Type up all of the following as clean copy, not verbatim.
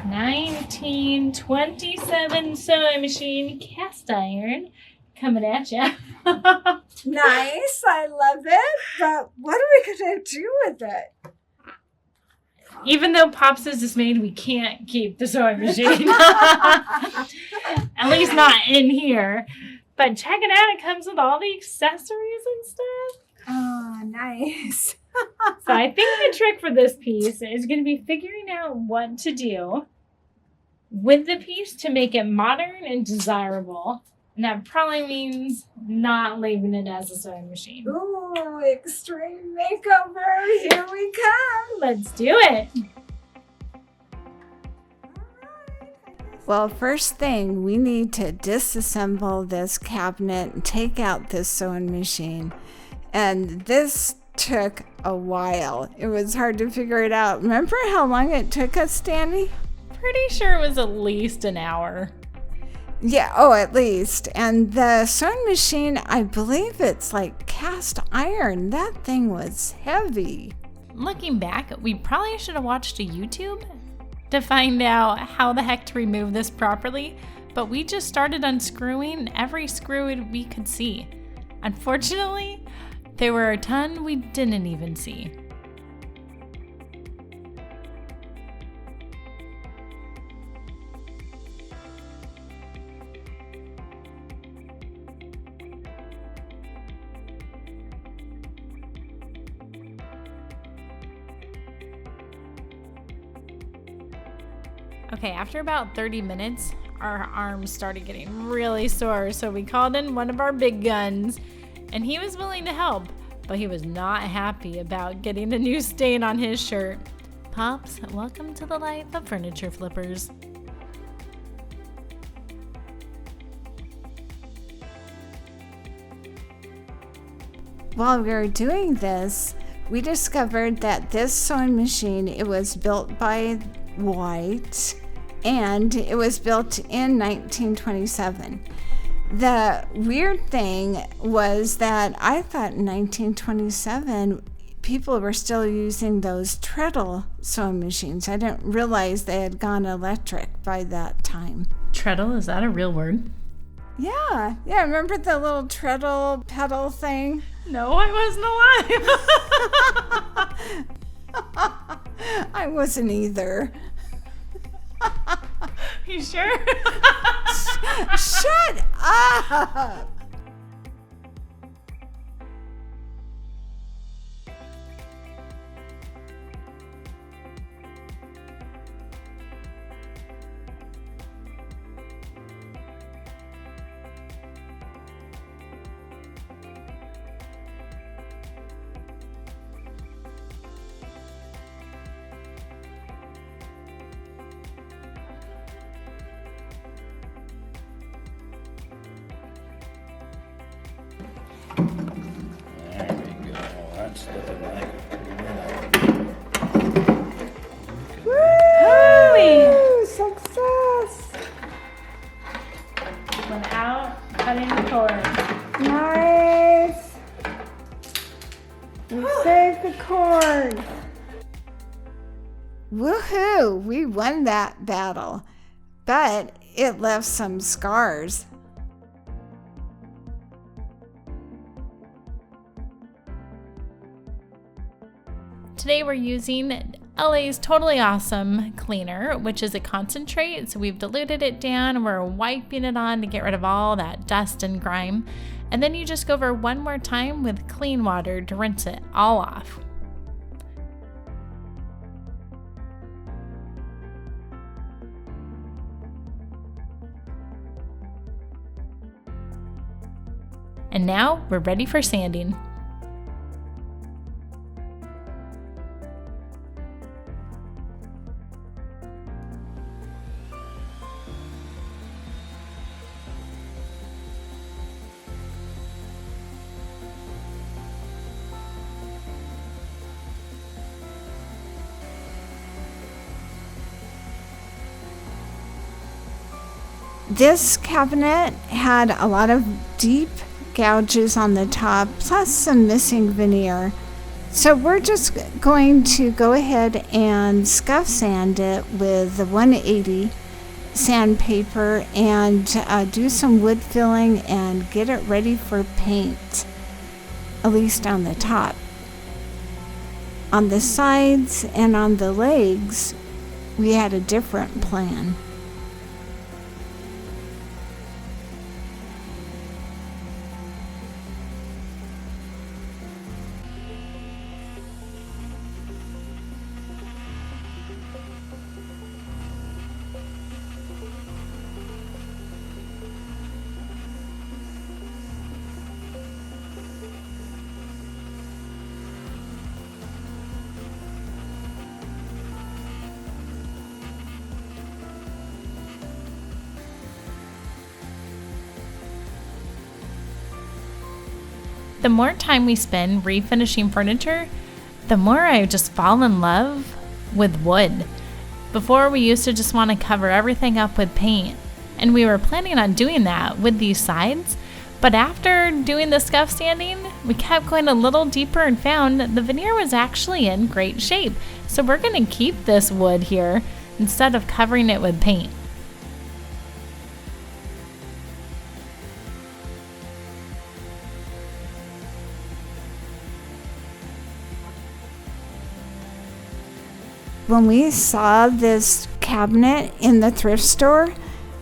1927 sewing machine cast iron coming at you. Nice, I love it. But what are we gonna do with it? Even though Pops is dismayed, we can't keep the sewing machine. At least not in here. But check it out, it comes with all the accessories and stuff. Oh, nice. So I think the trick for this piece is going to be figuring out what to do with the piece to make it modern and desirable. And that probably means not leaving it as a sewing machine. Ooh, extreme makeover. Here we come. Let's do it. Well, first thing, we need to disassemble this cabinet and take out this sewing machine. And this took a while. It was hard to figure it out. Remember how long it took us, Dani? Pretty sure it was at least an hour. Yeah, at least. And the sewing machine, I believe it's like cast iron. That thing was heavy. Looking back, we probably should have watched a YouTube to find out how the heck to remove this properly, but we just started unscrewing every screw we could see. Unfortunately, there were a ton we didn't even see. Okay, after about 30 minutes, our arms started getting really sore, so we called in one of our big guns, and he was willing to help, but he was not happy about getting a new stain on his shirt. Pops, welcome to the life of furniture flippers. While we were doing this, we discovered that this sewing machine, it was built by White, and it was built in 1927. The weird thing was that I thought in 1927 people were still using those treadle sewing machines. I didn't realize they had gone electric by that time. Treadle, is that a real word? Yeah, remember the little treadle pedal thing? No, I wasn't alive. I wasn't either. You sure? Shut up! There we go. That's looking like Woo! Success! Without cutting the cord. Nice! We saved the cord. Woohoo! We won that battle, but it left some scars. Today we're using LA's Totally Awesome cleaner, which is a concentrate. So we've diluted it down and we're wiping it on to get rid of all that dust and grime. And then you just go over one more time with clean water to rinse it all off. And now we're ready for sanding. This cabinet had a lot of deep gouges on the top, plus some missing veneer. So we're just going to go ahead and scuff sand it with the 180 sandpaper and do some wood filling and get it ready for paint, at least on the top. On the sides and on the legs, we had a different plan. The more time we spend refinishing furniture, the more I just fall in love with wood. Before, we used to just want to cover everything up with paint, and we were planning on doing that with these sides, but after doing the scuff sanding, we kept going a little deeper and found that the veneer was actually in great shape. So we're going to keep this wood here instead of covering it with paint. When we saw this cabinet in the thrift store,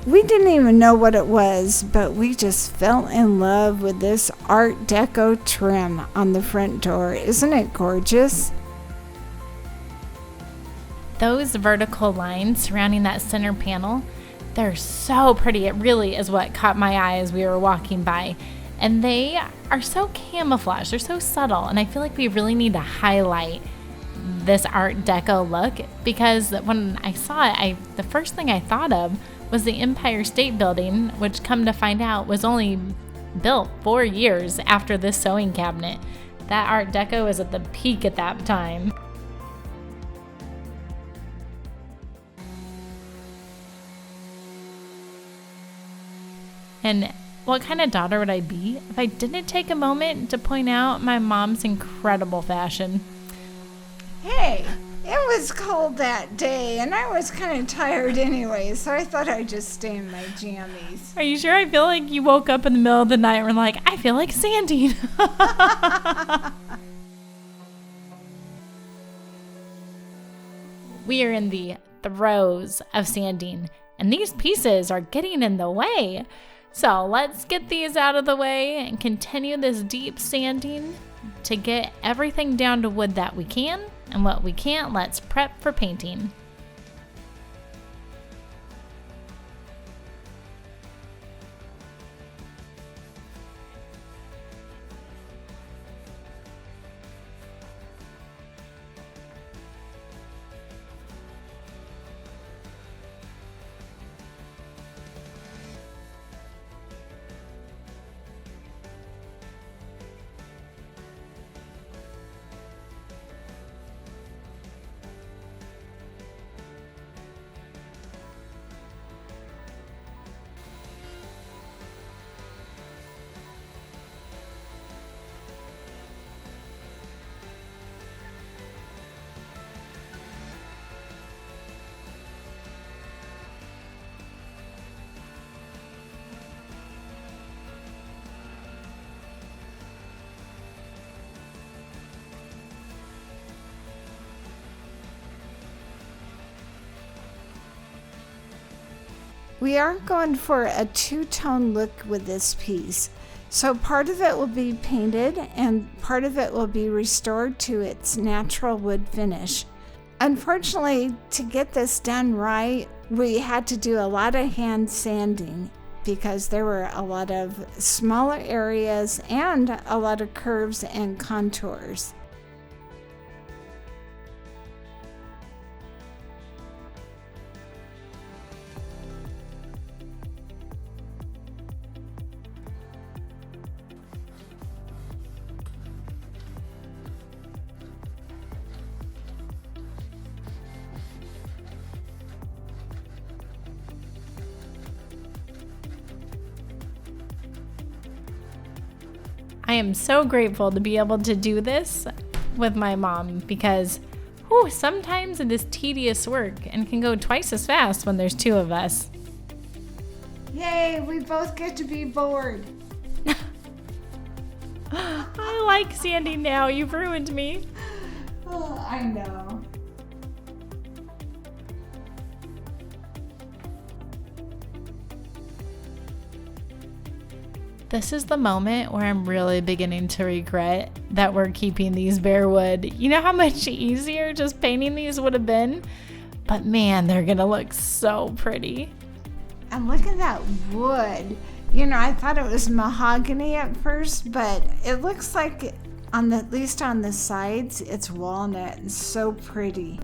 we didn't even know what it was, but we just fell in love with this Art Deco trim on the front door. Isn't it gorgeous? Those vertical lines surrounding that center panel, they're so pretty. It really is what caught my eye as we were walking by. And they are so camouflaged, they're so subtle, and I feel like we really need to highlight this Art Deco look, because when I saw it, the first thing I thought of was the Empire State Building, which, come to find out, was only built 4 years after this sewing cabinet. That Art Deco was at the peak at that time. And what kind of daughter would I be if I didn't take a moment to point out my mom's incredible fashion? Hey, it was cold that day, and I was kind of tired anyway, so I thought I'd just stay in my jammies. Are you sure? I feel like you woke up in the middle of the night and were like, I feel like sanding. We are in the throes of sanding, and these pieces are getting in the way. So let's get these out of the way and continue this deep sanding to get everything down to wood that we can. And what we can't, let's prep for painting. We are going for a two-tone look with this piece. So part of it will be painted and part of it will be restored to its natural wood finish. Unfortunately, to get this done right, we had to do a lot of hand sanding because there were a lot of smaller areas and a lot of curves and contours. I am so grateful to be able to do this with my mom because whew, sometimes it is tedious work and can go twice as fast when there's two of us. Yay, we both get to be bored. I like sanding now. You've ruined me. Oh, I know. This is the moment where I'm really beginning to regret that we're keeping these bare wood. You know how much easier just painting these would have been? But man, they're gonna look so pretty. And look at that wood. You know, I thought it was mahogany at first, but it looks like at least on the sides, it's walnut and so pretty.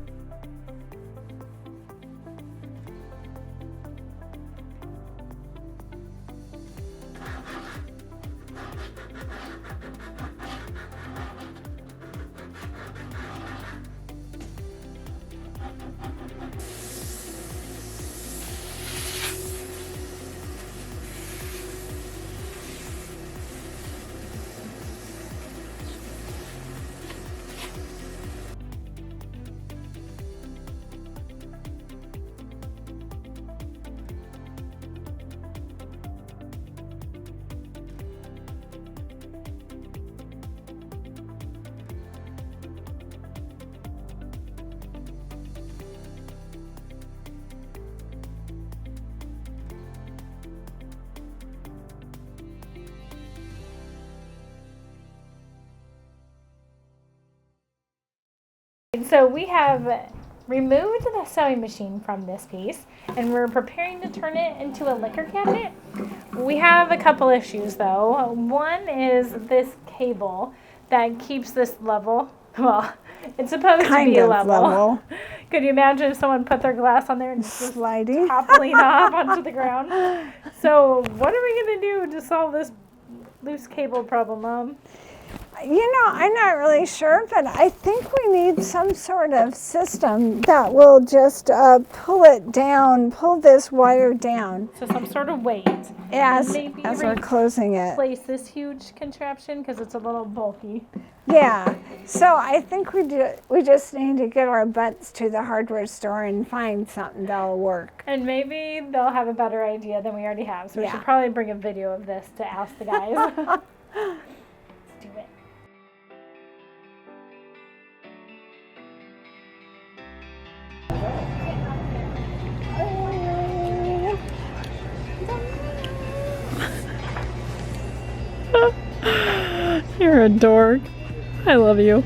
So we have removed the sewing machine from this piece and we're preparing to turn it into a liquor cabinet. We have a couple issues though. One is this cable that keeps this level. Well, it's supposed to be level. Could you imagine if someone put their glass on there and just Sliding. toppling off onto the ground? So what are we going to do to solve this loose cable problem, Mom? You know, I'm not really sure, but I think we need some sort of system that will just pull this wire down. So some sort of weight. As we're closing it. Place this huge contraption because it's a little bulky. Yeah, so I think we just need to get our butts to the hardware store and find something that'll work. And maybe they'll have a better idea than we already have. So we should probably bring a video of this to ask the guys. Let's do it. You're a dork. I love you.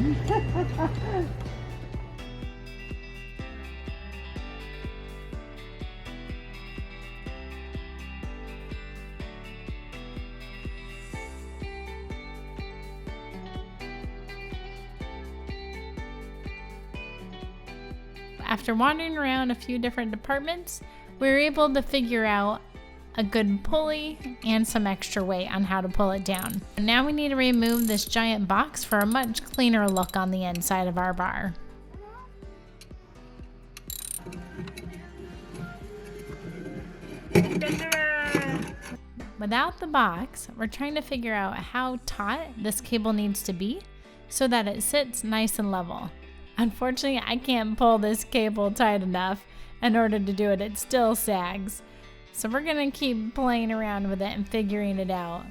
After wandering around a few different departments, we were able to figure out a good pulley and some extra weight on how to pull it down. Now we need to remove this giant box for a much cleaner look on the inside of our bar. Without the box, we're trying to figure out how taut this cable needs to be so that it sits nice and level. Unfortunately, I can't pull this cable tight enough in order to do it. It still sags. So we're gonna keep playing around with it and figuring it out.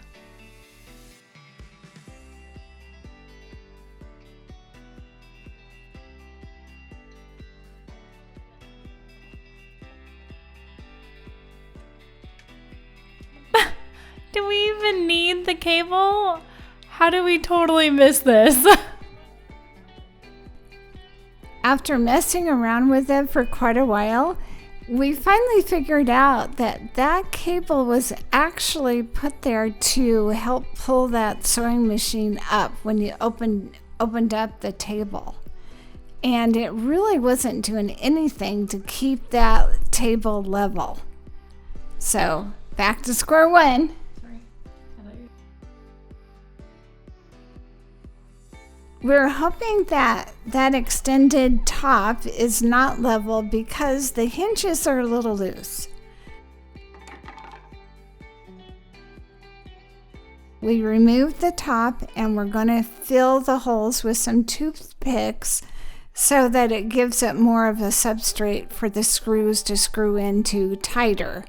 Do we even need the cable? How do we totally miss this? After messing around with it for quite a while, we finally figured out that cable was actually put there to help pull that sewing machine up when you opened up the table. And it really wasn't doing anything to keep that table level. So, back to square one. We're hoping that extended top is not level because the hinges are a little loose. We removed the top and we're going to fill the holes with some toothpicks so that it gives it more of a substrate for the screws to screw into tighter.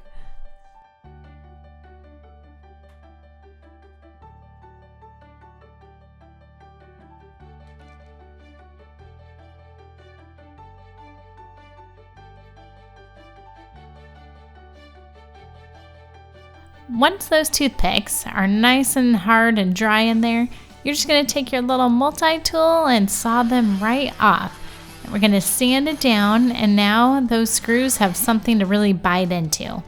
Once those toothpicks are nice and hard and dry in there, you're just going to take your little multi-tool and saw them right off. And we're going to sand it down, and now those screws have something to really bite into.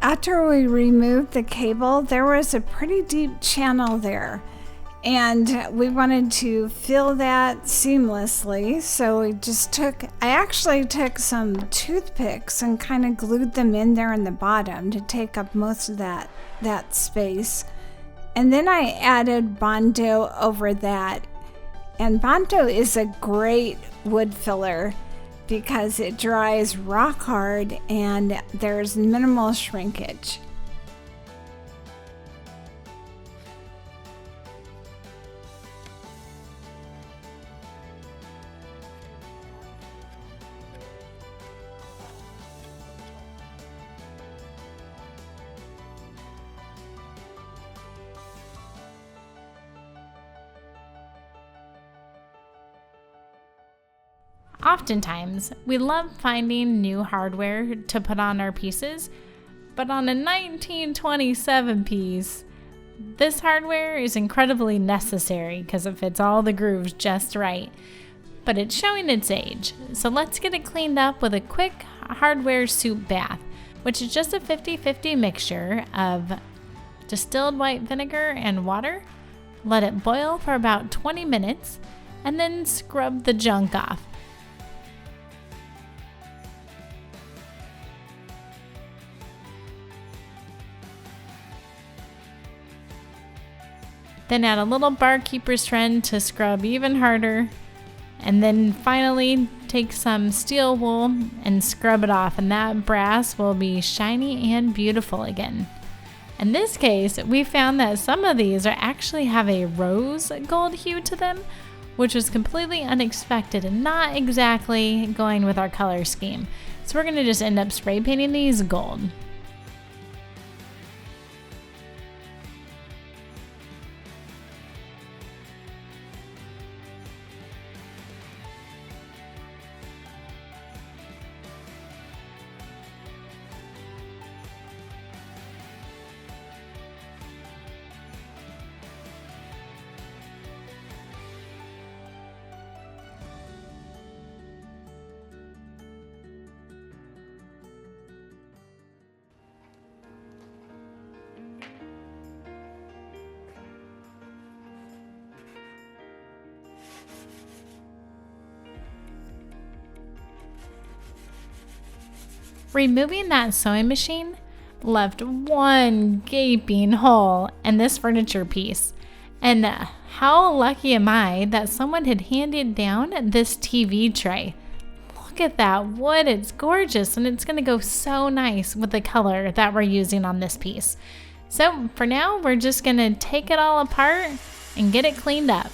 After we removed the cable, there was a pretty deep channel there, and we wanted to fill that seamlessly. So I actually took some toothpicks and kind of glued them in there in the bottom to take up most of that space. And then I added Bondo over that. And Bondo is a great wood filler because it dries rock hard and there's minimal shrinkage. Oftentimes, we love finding new hardware to put on our pieces, but on a 1927 piece, this hardware is incredibly necessary because it fits all the grooves just right, but it's showing its age. So let's get it cleaned up with a quick hardware soup bath, which is just a 50-50 mixture of distilled white vinegar and water. Let it boil for about 20 minutes and then scrub the junk off. Then add a little barkeeper's trend to scrub even harder. And then finally take some steel wool and scrub it off, and that brass will be shiny and beautiful again. In this case, we found that some of these actually have a rose gold hue to them, which was completely unexpected and not exactly going with our color scheme. So we're gonna just end up spray painting these gold. Removing that sewing machine left one gaping hole in this furniture piece. And how lucky am I that someone had handed down this TV tray. Look at that wood, it's gorgeous, and it's gonna go so nice with the color that we're using on this piece. So for now, we're just gonna take it all apart and get it cleaned up.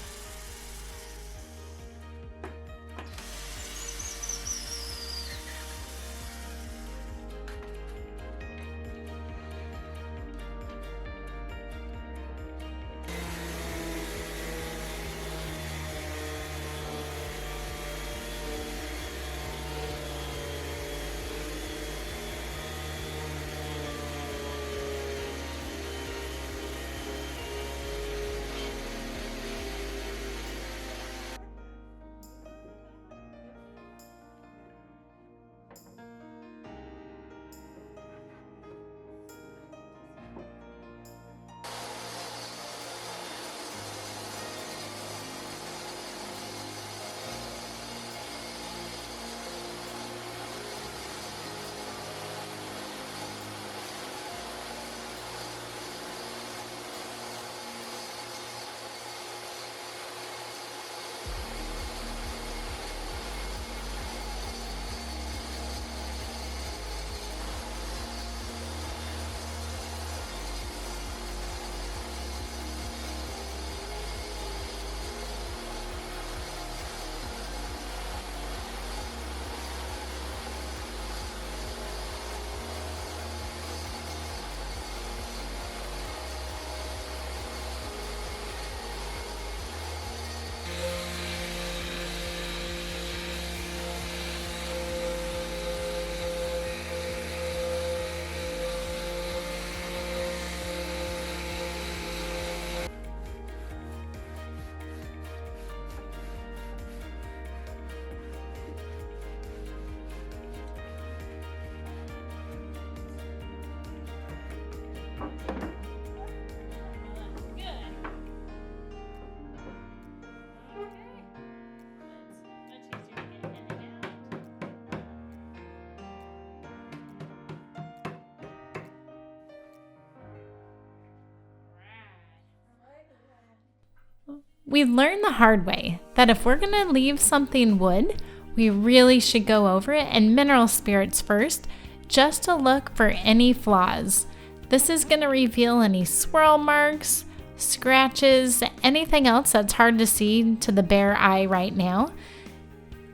We learned the hard way that if we're gonna leave something wood, we really should go over it in mineral spirits first, just to look for any flaws. This is gonna reveal any swirl marks, scratches, anything else that's hard to see to the bare eye right now.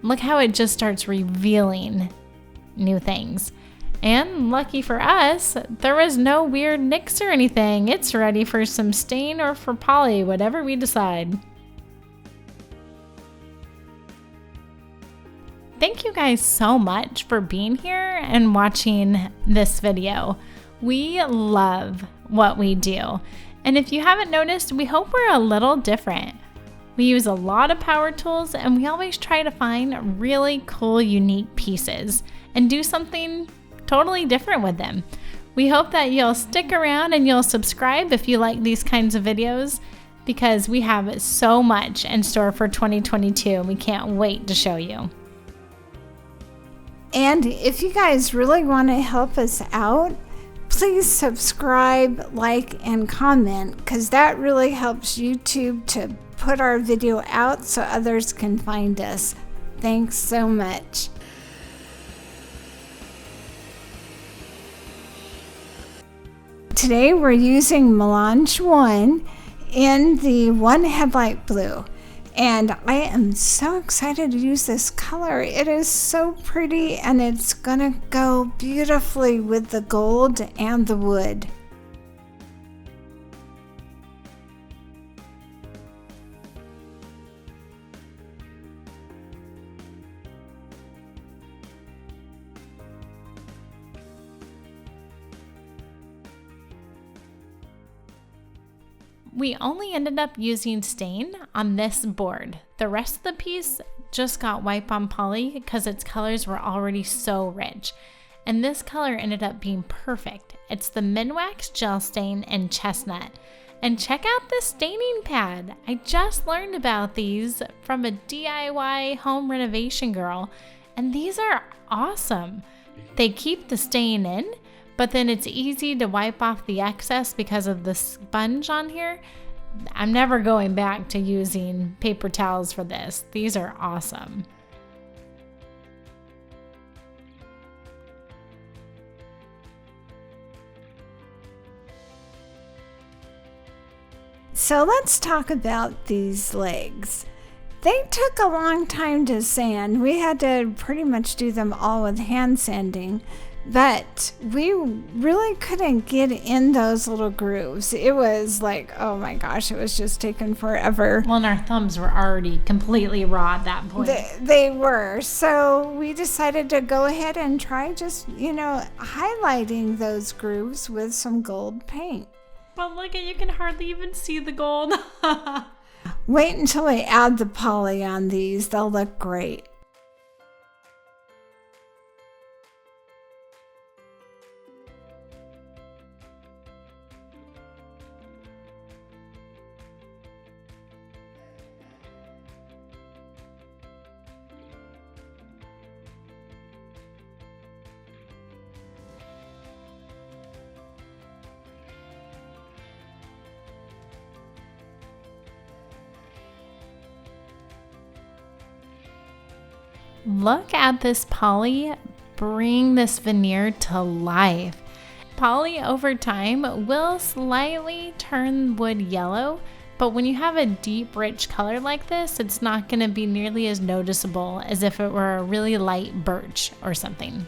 Look how it just starts revealing new things. And lucky for us, there was no weird nicks or anything. It's ready for some stain or for poly, whatever we decide. Thank you guys so much for being here and watching this video. We love what we do. And if you haven't noticed, we hope we're a little different. We use a lot of power tools and we always try to find really cool, unique pieces and do something totally different with them. We hope that you'll stick around and you'll subscribe if you like these kinds of videos, because we have so much in store for 2022 and we can't wait to show you. And if you guys really want to help us out, please subscribe, like, and comment, because that really helps YouTube to put our video out so others can find us. Thanks so much. Today we're using Melange 1 in the one headlight blue. And I am so excited to use this color. It is so pretty and it's gonna go beautifully with the gold and the wood. We only ended up using stain on this board. The rest of the piece just got wipe on poly because its colors were already so rich. And this color ended up being perfect. It's the Minwax Gel Stain in Chestnut. And check out this staining pad. I just learned about these from a DIY home renovation girl. And these are awesome. They keep the stain in, but then it's easy to wipe off the excess because of the sponge on here. I'm never going back to using paper towels for this. These are awesome. So let's talk about these legs. They took a long time to sand. We had to pretty much do them all with hand sanding. But we really couldn't get in those little grooves. It was like, oh my gosh, it was just taking forever. Well, and our thumbs were already completely raw at that point. They were. So we decided to go ahead and try just, highlighting those grooves with some gold paint. But look at, you can hardly even see the gold. Wait until we add the poly on these. They'll look great. Look at this poly bring this veneer to life. Poly over time will slightly turn wood yellow, but when you have a deep, rich color like this, it's not going to be nearly as noticeable as if it were a really light birch or something.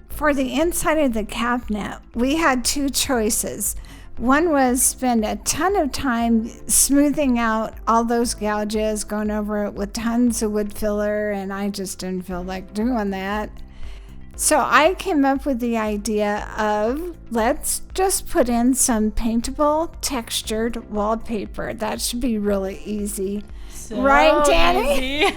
For the inside of the cabinet, we had two choices. One was spend a ton of time smoothing out all those gouges, going over it with tons of wood filler, and I just didn't feel like doing that. So I came up with the idea of, let's just put in some paintable textured wallpaper. That should be really easy. So right, Dani? easy.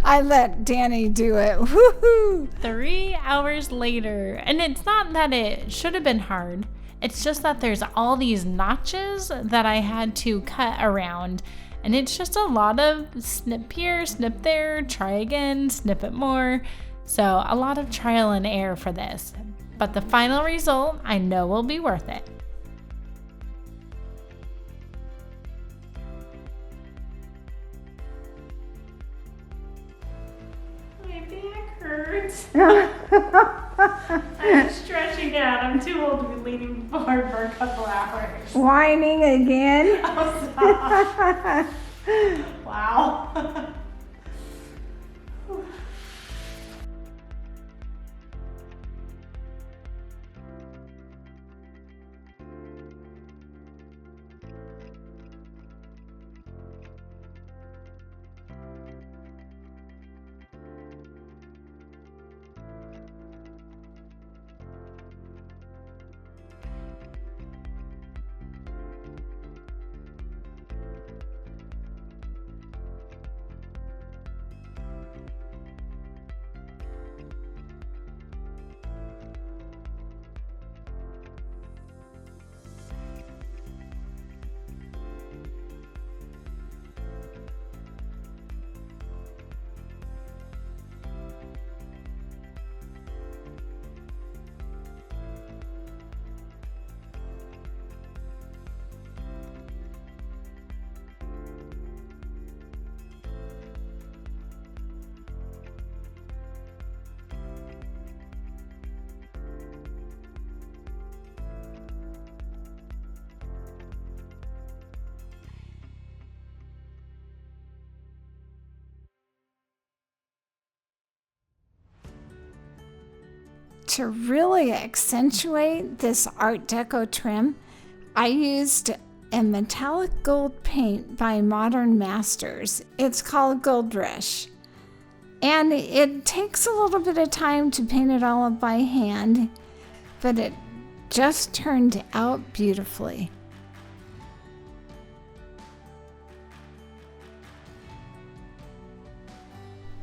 I let Dani do it. Woohoo! 3 hours later, and it's not that it should have been hard. It's just that there's all these notches that I had to cut around, and it's just a lot of snip here, snip there, try again, snip it more. So a lot of trial and error for this. but the final result I know will be worth it. My back hurts. I'm stretching out. I'm too old to be leaning forward for a couple hours. Whining again. Oh, stop. Wow. To really accentuate this Art Deco trim, I used a metallic gold paint by Modern Masters. It's called Gold Rush. And it takes a little bit of time to paint it all up by hand, but it just turned out beautifully.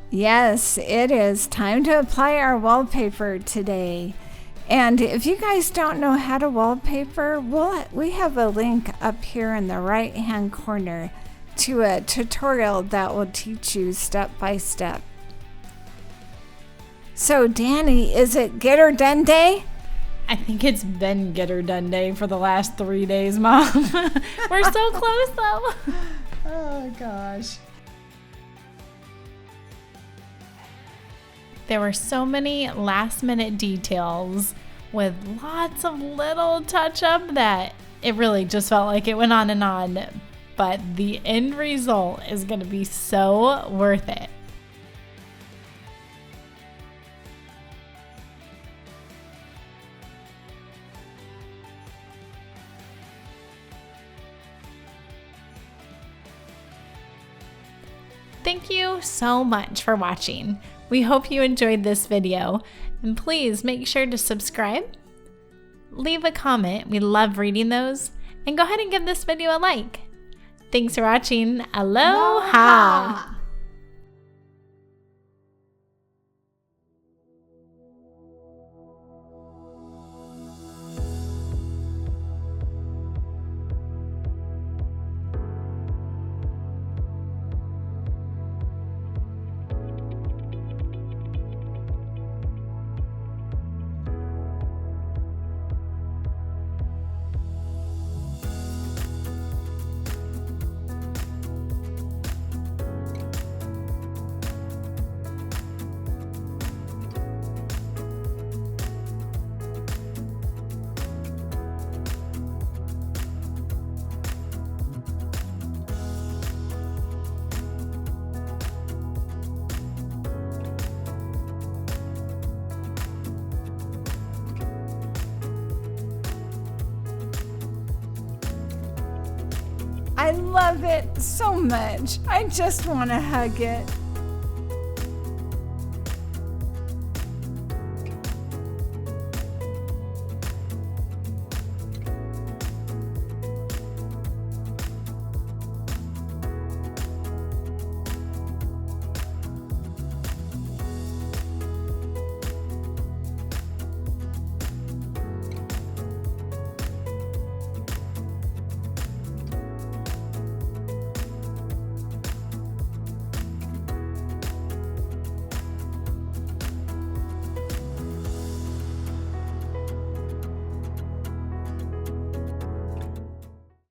Yes, it is time to apply our wallpaper today. And if you guys don't know how to wallpaper, we have a link up here in the right hand corner to a tutorial that will teach you step by step. So Dani, is it get her done day? I think it's been get her done day for the last 3 days, Mom. We're so close though. Oh gosh. There were so many last minute details with lots of little touch up that it really just felt like it went on and on. But the end result is going to be so worth it. Thank you so much for watching. We hope you enjoyed this video, and please make sure to subscribe, leave a comment, we love reading those, and go ahead and give this video a like. Thanks for watching. Aloha! I love it so much. I just want to hug it.